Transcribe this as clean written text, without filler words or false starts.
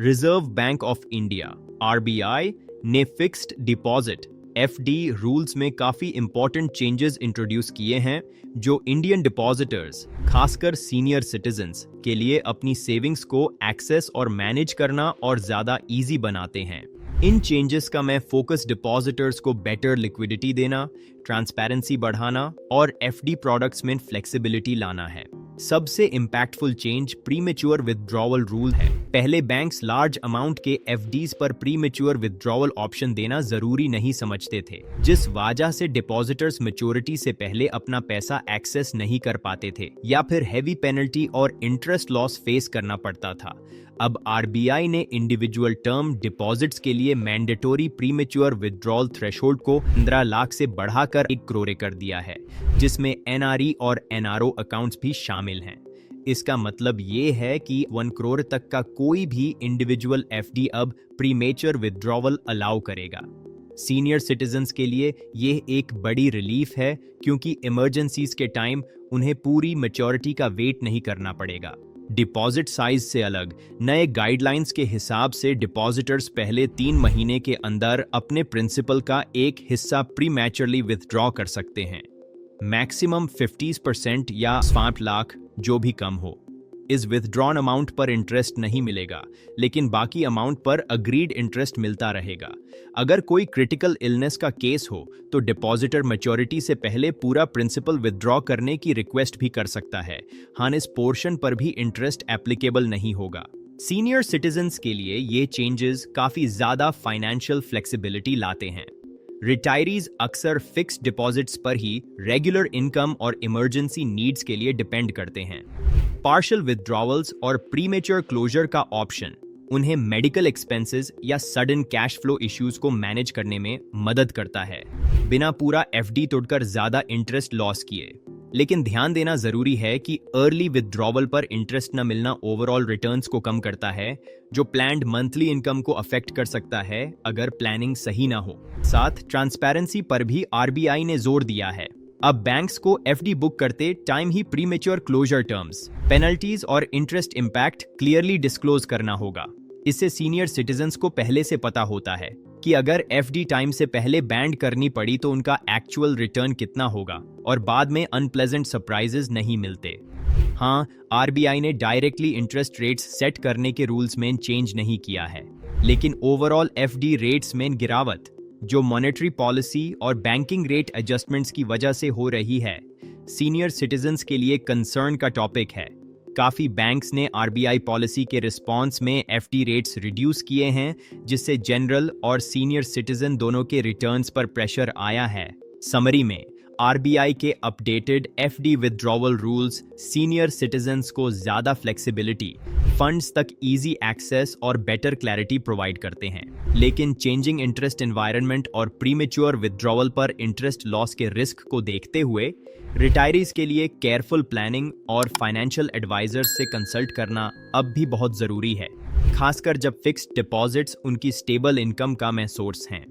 Reserve bank of India RBI ने fixed deposit FD rules में काफी इंपॉर्टेंट चेंजेस इंट्रोड्यूस किए हैं जो इंडियन डिपॉजिटर्स, खासकर सीनियर सिटीजन्स के लिए अपनी सेविंग्स को एक्सेस और मैनेज करना और ज्यादा इजी बनाते हैं। इन चेंजेस का मैं फोकस डिपॉजिटर्स को बेटर लिक्विडिटी देना, ट्रांसपेरेंसी बढ़ाना और एफडी प्रोडक्ट्स में फ्लेक्सिबिलिटी लाना है। सबसे impactful change premature withdrawal rule है। पहले बैंक्स लार्ज अमाउंट के एफडीज पर प्रीमेच्योर विथड्रॉवल ऑप्शन देना जरूरी नहीं समझते थे, जिस वजह से डिपॉजिटर्स मैच्योरिटी से पहले अपना पैसा एक्सेस नहीं कर पाते थे या फिर हैवी पेनल्टी और इंटरेस्ट लॉस फेस करना पड़ता था। अब आरबीआई ने इंडिविजुअल टर्म डिपॉजिट्स के लिए मैंडेटोरी प्रीमेच्योर विथड्रॉल थ्रेशोल्ड को 15 लाख से बढ़ाकर 1 करोड़ कर दिया है, जिसमें एनआरई और एनआरओ अकाउंट्स भी शामिल हैं। इसका मतलब ये है कि 1 करोड़ तक का कोई भी इंडिविजुअल एफडी अब प्रीमेच्योर विथड्रॉवल अलाउ करेगा। सीनियर सिटीजन्स के लिए ये एक बड़ी रिलीफ है, क्योंकि इमरजेंसीज के टाइम उन्हें पूरी मैच्योरिटी का वेट नहीं करना पड़ेगा। डिपॉजिट साइज से अलग नए गाइडलाइंस के हिसाब से डिपॉजिटर्स पहले 3 महीने के अंदर अपने प्रिंसिपल का एक हिस्सा प्रीमैच्योरली विथड्रॉ कर सकते हैं। मैक्सिमम 50% या 5 लाख जो भी कम हो। इस विथड्रॉन अमाउंट पर इंटरेस्ट नहीं मिलेगा, लेकिन बाकी अमाउंट पर अग्रीड इंटरेस्ट मिलता रहेगा। अगर कोई क्रिटिकल इलनेस का केस हो तो डिपॉजिटर मैच्योरिटी से पहले पूरा प्रिंसिपल विथड्रॉ करने की रिक्वेस्ट भी कर सकता है। हाँ, इस पोर्शन पर भी इंटरेस्ट एप्लीकेबल नहीं होगा। सीनियर सिटीजन्स के लिए ये चेंजेस काफी ज्यादा फाइनेंशियल फ्लेक्सिबिलिटी लाते हैं। रिटायरीज अक्सर फिक्स्ड डिपॉजिट्स पर ही रेगुलर इनकम और इमरजेंसी नीड्स के लिए डिपेंड करते हैं। पार्शियल विथड्रॉवल्स और प्रीमेच्योर क्लोजर का ऑप्शन उन्हें मेडिकल एक्सपेंसेस या सडन कैश फ्लो इश्यूज को मैनेज करने में मदद करता है, बिना पूरा एफडी तोड़कर ज्यादा इंटरेस्ट लॉस किए। लेकिन ध्यान देना जरूरी है कि अर्ली विथड्रॉवल पर इंटरेस्ट न मिलना ओवरऑल रिटर्न्स को कम करता है, जो प्लान्ड मंथली इनकम को अफेक्ट कर सकता है अगर प्लानिंग सही ना हो। साथ ट्रांसपेरेंसी पर भी आरबीआई ने जोर दिया है। अब बैंक्स को एफडी बुक करते टाइम ही प्रीमेच्योर क्लोजर टर्म्स, पेनल्टीज और इंटरेस्ट इंपैक्ट क्लियरली डिस्क्लोज करना होगा। इससे सीनियर सिटीजन्स को पहले से पता होता है कि अगर एफडी टाइम से पहले बैंड करनी पड़ी तो उनका एक्चुअल रिटर्न कितना होगा और बाद में अनप्लेजेंट सरप्राइजेस नहीं मिलते। हाँ, आरबीआई ने डायरेक्टली इंटरेस्ट रेट्स सेट करने के रूल्स में चेंज नहीं किया है, लेकिन ओवरऑल एफडी रेट्स में गिरावट, जो मॉनेटरी पॉलिसी और बैंकिंग रेट एडजस्टमेंट्स की वजह से हो रही है, सीनियर सिटीजन्स के लिए कंसर्न का टॉपिक है। काफी बैंक्स ने आरबीआई पॉलिसी के रिस्पॉन्स में एफडी रेट्स रिड्यूस किए हैं, जिससे जनरल और सीनियर सिटीजन दोनों के रिटर्न्स पर प्रेशर आया है। समरी में आरबीआई के updated FD withdrawal rules senior citizens को ज्यादा फ्लेक्सिबिलिटी, फंड्स तक इजी एक्सेस और बेटर क्लैरिटी प्रोवाइड करते हैं। लेकिन चेंजिंग इंटरेस्ट एनवायरनमेंट और प्रीमेच्योर विथड्रॉवल पर इंटरेस्ट लॉस के रिस्क को देखते हुए रिटायरीज के लिए केयरफुल प्लानिंग और फाइनेंशियल एडवाइजर्स से कंसल्ट करना अब भी बहुत जरूरी है, खासकर जब फिक्स्ड डिपॉजिट्स उनकी स्टेबल इनकम का में सोर्स हैं।